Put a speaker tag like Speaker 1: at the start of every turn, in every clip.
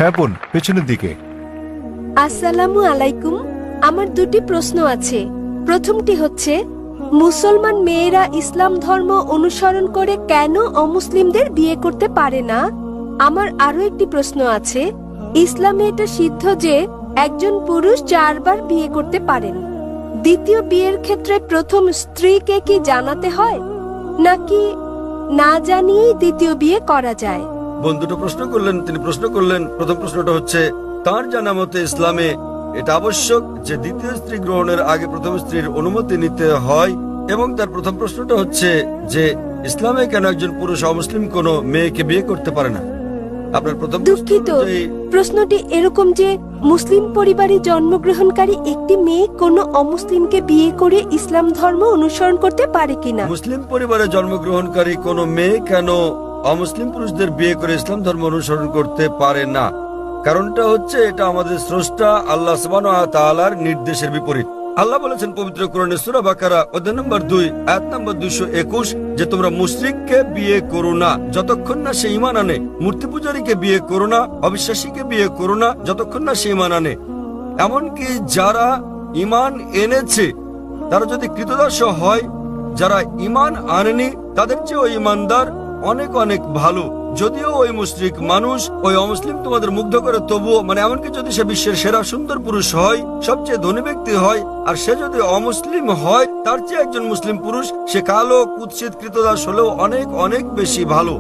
Speaker 1: হ্যাঁ বোন, পেছনের দিকে।
Speaker 2: আসসালামু আলাইকুম। আমার দুটি প্রশ্ন আছে। প্রথমটি হচ্ছে, মুসলমান মেয়েরা ইসলাম ধর্ম অনুসরণ করে কেন অমুসলিমদের বিয়ে করতে পারে না? আমার আরো একটি প্রশ্ন আছে, ইসলামে এটা সিদ্ধ যে একজন পুরুষ 4 বার বিয়ে করতে পারেন। দ্বিতীয় বিয়ের ক্ষেত্রে প্রথম স্ত্রীকে কি জানাতে হয়, নাকি না জানিয়েই দ্বিতীয় বিয়ে করা যায়?
Speaker 3: বোন দুটো প্রশ্ন করলেন। তিনি প্রশ্ন করলেন, প্রথম প্রশ্নটা হচ্ছে তার জানা মতে ইসলামে এটা আবশ্যক যে দ্বিতীয় স্ত্রী গ্রহণের আগে প্রথম স্ত্রীর অনুমতি নিতে হয়। এবং তার প্রথম প্রশ্নটা হচ্ছে যে ইসলামে কেন একজন পুরুষ অমুসলিম কোনো মেয়েকে বিয়ে করতে পারে না। আপনার প্রথম
Speaker 2: দুঃখিত, প্রশ্নটি এরকম যে মুসলিম পরিবারে জন্মগ্রহণকারী একটি মেয়ে কোনো অমুসলিমকে বিয়ে করে ইসলাম ধর্ম অনুসরণ করতে পারে কিনা।
Speaker 3: মুসলিম পরিবারে জন্মগ্রহণকারী কোনো মেয়ে কেন অমুসলিম পুরুষদের বিয়ে করে ইসলাম ধর্ম অনুসরণ করতে পারে না? কারণটা হচ্ছে এটা আমাদের স্রষ্টা আল্লাহ সুবহানাহু ওয়া তাআলার নির্দেশের বিপরীত। আল্লাহ বলেছেন পবিত্র কোরআনে সূরা বাকারা অধ্যায় নম্বর 2 আয়াত নম্বর 221 যে তোমরা মুশরিককে বিয়ে করো না যতক্ষণ না সে ঈমান আনে, মূর্তি পূজারীকে বিয়ে করো না, অবিশ্বাসীকে বিয়ে করো না যতক্ষণ না সে ঈমান আনে। এমনকি যারা ঈমান এনেছে তারা যদি কৃতদাস হয়, যারা ঈমান আনেনি তাদের চেয়ে ওই ঈমানদার অনেক অনেক ভালো। যদিও ওই মুশরিক মানুষ, ওই অমুসলিম তোমাদের মুগ্ধ করে, তবুও এমনকি যদি সে বিশ্বের সেরা সুন্দর পুরুষ হয়, সবচেয়ে ধনী ব্যক্তি হয়, আর সে যদি অমুসলিম হয় তার চেয়ে একজন মুসলিম পুরুষ, সে কালো কুৎসিত কৃতদাস হলেও অনেক অনেক বেশি ভালো।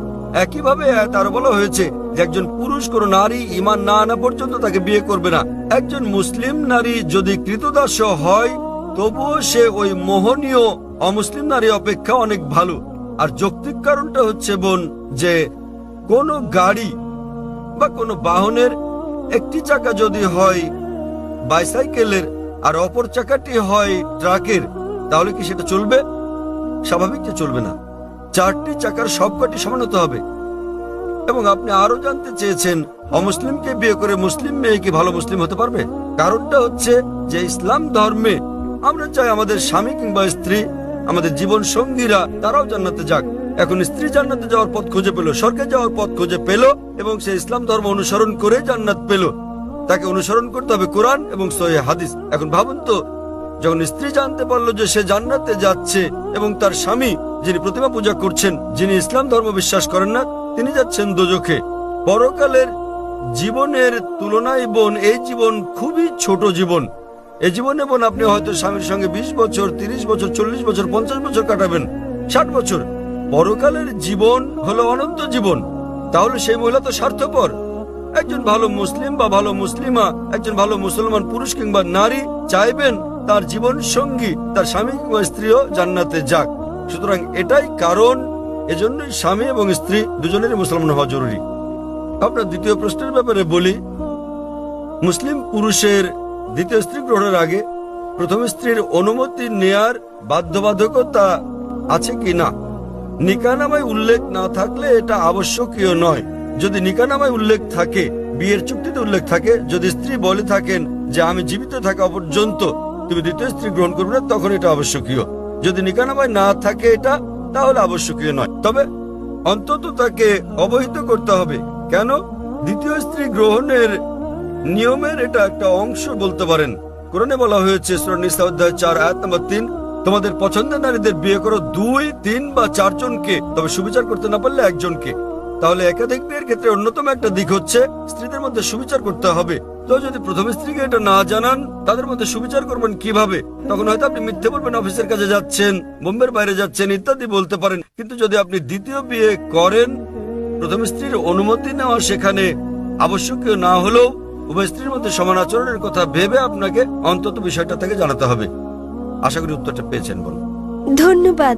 Speaker 3: একইভাবে তার বলা হয়েছে যে একজন পুরুষ কোন নারী ঈমান না আনা পর্যন্ত তাকে বিয়ে করবে না। একজন মুসলিম নারী যদি কৃতদাস হয় তবুও সে ওই মোহনীয় অমুসলিম নারী অপেক্ষা অনেক ভালো। আর যৌক্তিক কারণটা হচ্ছে বোন যে কোনো গাড়ি বা কোনো বাহনের একটি চাকা যদি হয় বাইসাইকেলের আর অপর চাকাটি হয় ট্রাকের, তাহলে কি সেটা চলবে? স্বাভাবিক যে চলবে না। 4টি চাকার সবকটি সমান হতে হবে। এবং আপনি আরো জানতে চেয়েছেন অমুসলিমকে বিয়ে করে মুসলিম মেয়ে কি ভালো মুসলিম হতে পারবে? কারণটা হচ্ছে যে ইসলাম ধর্মে আমরা চাই আমাদের স্বামী কিংবা স্ত্রী, আমাদের জীবন সঙ্গীরা তারাও জান্নাতে যাক। এখন স্ত্রী জান্নাতে যাওয়ার পথ খুঁজে পেল, স্বর্গে যাওয়ার পথ খুঁজে পেল, এবং সে ইসলাম ধর্ম অনুসরণ করে জান্নাত পেল। তাকে অনুসরণ করতে হবে কোরআন এবং সহিহ হাদিস। এখন ভাবুন তো, যখন স্ত্রী জানতে পারলো যে সে জান্নাতে যাচ্ছে এবং তার স্বামী যিনি প্রতিমা পূজা করছেন, যিনি ইসলাম ধর্ম বিশ্বাস করেন না, তিনি যাচ্ছেন দোজখে। পরকালের জীবনের তুলনায় বোন এই জীবন খুবই ছোট জীবন। এই জীবনে বোন আপনি হয়তো স্বামীর সঙ্গে 20 বছর, 30 বছর, 40 বছর, 50 বছর কাটাবেন, 60 বছর। পরকালের জীবন হলো অনন্ত জীবন। তাহলে সেই মহিলা তো স্বার্থপর। একজন ভালো মুসলিম বা ভালো মুসলিমা, একজন ভালো মুসলমান পুরুষ কিংবা নারী চাইবেন তার জীবন সঙ্গী, তার স্বামী কিংবা স্ত্রীও জান্নাতে যাক। সুতরাং এটাই কারণ, এজন্যই স্বামী এবং স্ত্রী দুজনেরই মুসলমান হওয়া জরুরি। আপনার দ্বিতীয় প্রশ্নের ব্যাপারে বলি, মুসলিম পুরুষের দ্বিতীয় স্ত্রী গ্রহণের আগে প্রথম স্ত্রীর অনুমতি নেয়ার বাধ্যবাধকতা আছে কি না? নিকাহনামায় উল্লেখ না থাকলে এটা আবশ্যকীয় নয়। যদি নিকাহনামায় উল্লেখ থাকে, বিয়ের চুক্তিতে উল্লেখ থাকে, যদি স্ত্রী বলে থাকেন যে আমি জীবিত থাকা পর্যন্ত তুমি দ্বিতীয় স্ত্রী গ্রহণ করবে না, তখন এটা আবশ্যকীয়। যদি নিকাহনামায় না থাকে এটা, তাহলে আবশ্যকীয় নয়। তবে অন্তত তাকে অবহিত করতে হবে। কেন? দ্বিতীয় স্ত্রী গ্রহণের নিয়মের এটা একটা অংশ বলতে পারেন। কোরআনে বলা হয়েছে সূরা নিসা অধ্যায় 4 আয়াত নম্বর 3, তোমাদের পছন্দের নারীদের বিয়ে করো 2, 3 বা 4 জনকে, তবে সুবিচার করতে না পারলে একজনকে। তাহলে একাধিক বিয়ের ক্ষেত্রে অন্যতম একটা দিক হচ্ছে স্ত্রীদের মধ্যে সুবিচার করতে হবে। তো যদি প্রথম স্ত্রীকে এটা না জানান, তাদের মধ্যে সুবিচার করবেন কিভাবে? তখন হয়তো আপনি মিথ্যে বলবেন, অফিসের কাজে যাচ্ছেন, বোম্বের বাইরে যাচ্ছেন ইত্যাদি বলতে পারেন। কিন্তু যদি আপনি দ্বিতীয় বিয়ে করেন, প্রথম স্ত্রীর অনুমতি নেওয়া সেখানে আবশ্যকীয় না হলেও উভয় স্ত্রীর মধ্যে সমান আচরণের কথা ভেবে আপনাকে অন্তত বিষয়টা থেকে জানাতে হবে। আশা করি উত্তরটা পেয়েছেন। বলুন।
Speaker 2: ধন্যবাদ।